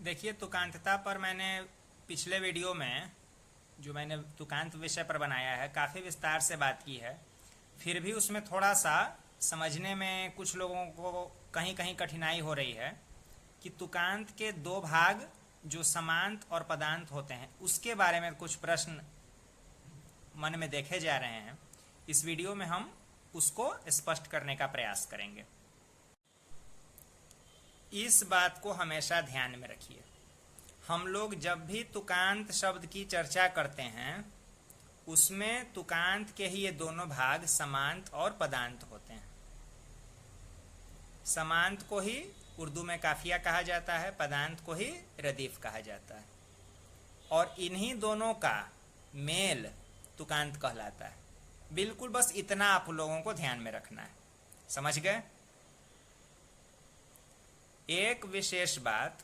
देखिए, तुकांतता पर मैंने पिछले वीडियो में जो मैंने तुकांत विषय पर बनाया है काफ़ी विस्तार से बात की है। फिर भी उसमें थोड़ा सा समझने में कुछ लोगों को कहीं कहीं कठिनाई हो रही है कि तुकांत के दो भाग जो समांत और पदांत होते हैं उसके बारे में कुछ प्रश्न मन में देखे जा रहे हैं। इस वीडियो में हम उसको स्पष्ट करने का प्रयास करेंगे। इस बात को हमेशा ध्यान में रखिए, हम लोग जब भी तुकांत शब्द की चर्चा करते हैं उसमें तुकांत के ही ये दोनों भाग समांत और पदांत होते हैं। समांत को ही उर्दू में काफिया कहा जाता है, पदांत को ही रदीफ कहा जाता है, और इन्हीं दोनों का मेल तुकांत कहलाता है। बिल्कुल बस इतना आप लोगों को ध्यान में रखना है, समझ गए। एक विशेष बात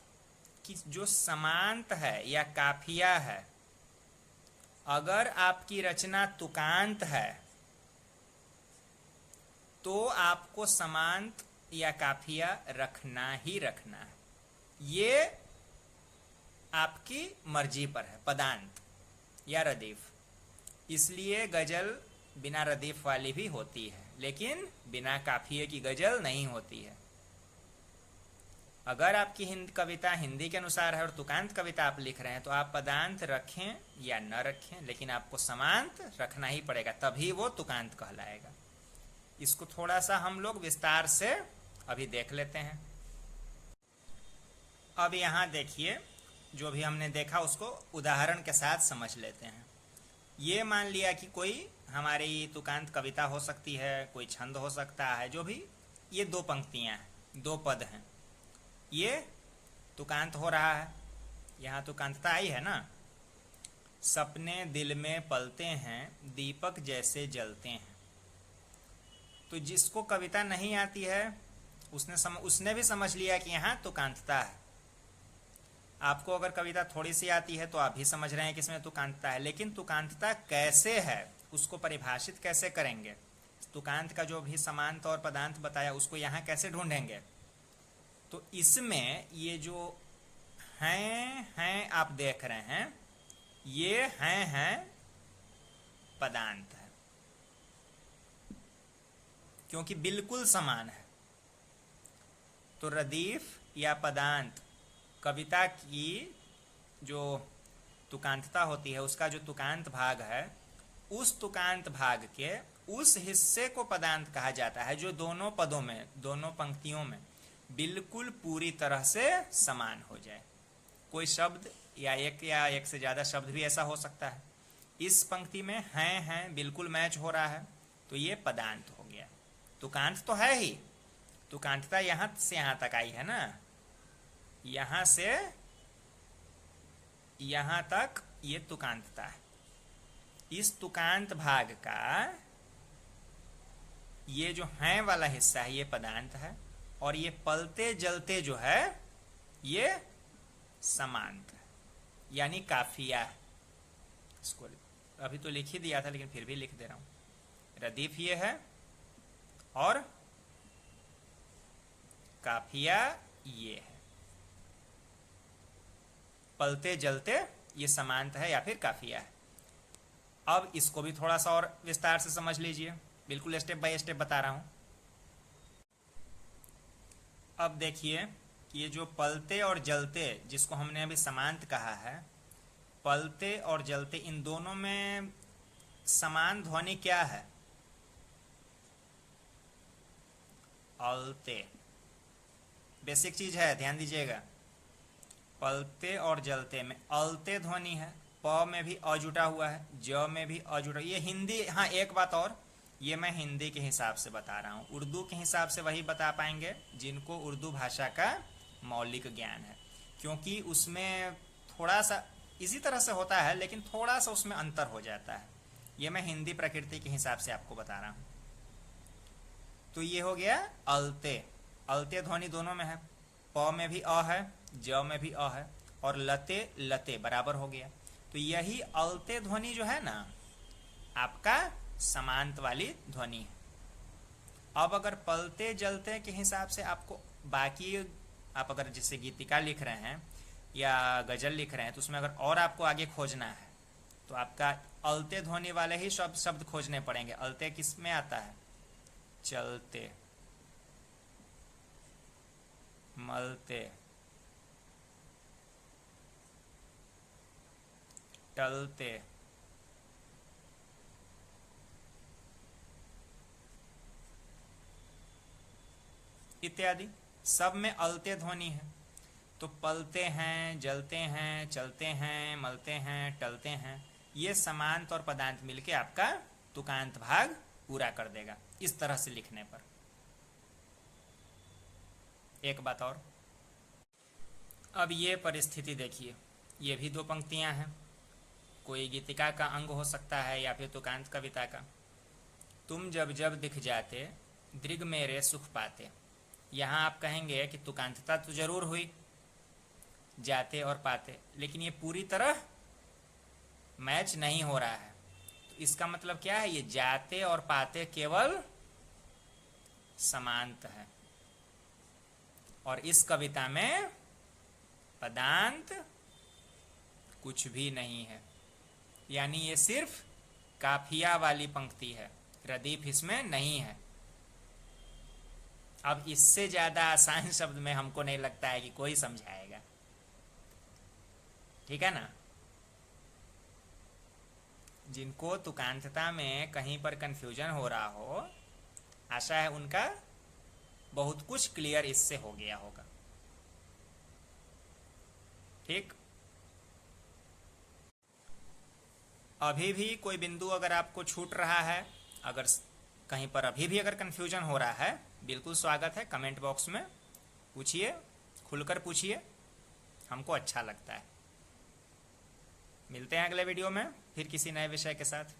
कि जो समांत है या काफिया है, अगर आपकी रचना तुकांत है तो आपको समांत या काफिया रखना ही रखना है। ये आपकी मर्जी पर है, पदांत या रदीफ। इसलिए गजल बिना रदीफ वाली भी होती है, लेकिन बिना काफिये की गजल नहीं होती है। अगर आपकी कविता हिंदी के अनुसार है और तुकांत कविता आप लिख रहे हैं तो आप पदांत रखें या न रखें, लेकिन आपको समांत रखना ही पड़ेगा, तभी वो तुकांत कहलाएगा। इसको थोड़ा सा हम लोग विस्तार से अभी देख लेते हैं। अब यहाँ देखिए, जो भी हमने देखा उसको उदाहरण के साथ समझ लेते हैं। ये मान लिया कि कोई हमारी तुकांत कविता हो सकती है, कोई छंद हो सकता है, जो भी ये दो पंक्तियां हैं, दो पद हैं, ये तुकांत हो रहा है। यहाँ तुकांतता आई है ना। सपने दिल में पलते हैं, दीपक जैसे जलते हैं। तो जिसको कविता नहीं आती है उसने भी समझ लिया कि यहाँ तुकांतता है। आपको अगर कविता थोड़ी सी आती है तो आप भी समझ रहे हैं कि इसमें तुकांतता है, लेकिन तुकांतता कैसे है उसको परिभाषित कैसे करेंगे, तुकांत का जो भी समांत और पदांत बताया उसको यहाँ कैसे ढूंढेंगे। तो इसमें ये जो हैं आप देख रहे हैं, ये हैं पदांत है, क्योंकि बिल्कुल समान है। तो रदीफ या पदांत कविता की जो तुकांतता होती है, उसका जो तुकांत भाग है, उस तुकांत भाग के उस हिस्से को पदांत कहा जाता है जो दोनों पदों में, दोनों पंक्तियों में बिल्कुल पूरी तरह से समान हो जाए। कोई शब्द या एक से ज्यादा शब्द भी ऐसा हो सकता है। इस पंक्ति में हैं बिल्कुल मैच हो रहा है, तो ये पदांत हो गया। तुकांत तो है ही, तुकांतता यहां से यहां तक आई है ना, यहां से यहां तक ये तुकांतता है। इस तुकांत भाग का ये जो हैं वाला हिस्सा है ये पदांत है, और ये पलते जलते जो है ये समांत है, यानी काफिया है। इसको अभी तो लिख ही दिया था, लेकिन फिर भी लिख दे रहा हूं। रदीफ ये है और काफिया ये है। पलते जलते ये समांत है या फिर काफिया है। अब इसको भी थोड़ा सा और विस्तार से समझ लीजिए, बिल्कुल स्टेप बाय स्टेप बता रहा हूं। अब देखिए, ये जो पलते और जलते जिसको हमने अभी समांत कहा है, पलते और जलते, इन दोनों में समान ध्वनि क्या है? अलते। बेसिक चीज है, ध्यान दीजिएगा। पलते और जलते में अलते ध्वनि है, प में भी अ जुटा हुआ है, ज में भी अ जुटा। ये हिंदी, हाँ एक बात और, ये मैं हिंदी के हिसाब से बता रहा हूँ। उर्दू के हिसाब से वही बता पाएंगे जिनको उर्दू भाषा का मौलिक ज्ञान है, क्योंकि उसमें थोड़ा सा इसी तरह से होता है, लेकिन थोड़ा सा उसमें अंतर हो जाता है। ये मैं हिंदी प्रकृति के हिसाब से आपको बता रहा हूँ। तो ये हो गया अलते। अलते ध्वनि दोनों में है, प में भी अ है, ज में भी अ है, और लते लते बराबर हो गया। तो यही अलते ध्वनि जो है ना, आपका समांत वाली ध्वनि है। अब अगर पलते जलते के हिसाब से आपको बाकी, आप अगर जिससे गीतिका लिख रहे हैं या गजल लिख रहे हैं तो उसमें अगर और आपको आगे खोजना है तो आपका अलते ध्वनि वाले ही शब्द खोजने पड़ेंगे। अलते किस में आता है? चलते, मलते, टलते, इत्यादि सब में अलते ध्वनि है। तो पलते हैं, जलते हैं, चलते हैं, मलते हैं, टलते हैं, ये समांत और पदांत मिलके आपका तुकांत भाग पूरा कर देगा इस तरह से लिखने पर। एक बात और, अब ये परिस्थिति देखिए, ये भी दो पंक्तियां हैं, कोई गीतिका का अंग हो सकता है या फिर तुकांत कविता का। तुम जब जब दिख जाते दृग मेरे सुख पाते। यहाँ आप कहेंगे कि तुकांतता तो जरूर हुई, जाते और पाते, लेकिन ये पूरी तरह मैच नहीं हो रहा है। तो इसका मतलब क्या है? ये जाते और पाते केवल समांत है और इस कविता में पदांत कुछ भी नहीं है, यानी ये सिर्फ काफिया वाली पंक्ति है, रदीफ इसमें नहीं है। अब इससे ज्यादा आसान शब्द में हमको नहीं लगता है कि कोई समझाएगा, ठीक है ना। जिनको तुकांतता में कहीं पर कंफ्यूजन हो रहा हो, आशा है उनका बहुत कुछ क्लियर इससे हो गया होगा। ठीक, अभी भी कोई बिंदु अगर आपको छूट रहा है, अगर कहीं पर अभी भी अगर कंफ्यूजन हो रहा है, बिल्कुल स्वागत है, कमेंट बॉक्स में पूछिए, खुलकर पूछिए, हमको अच्छा लगता है। मिलते हैं अगले वीडियो में फिर किसी नए विषय के साथ।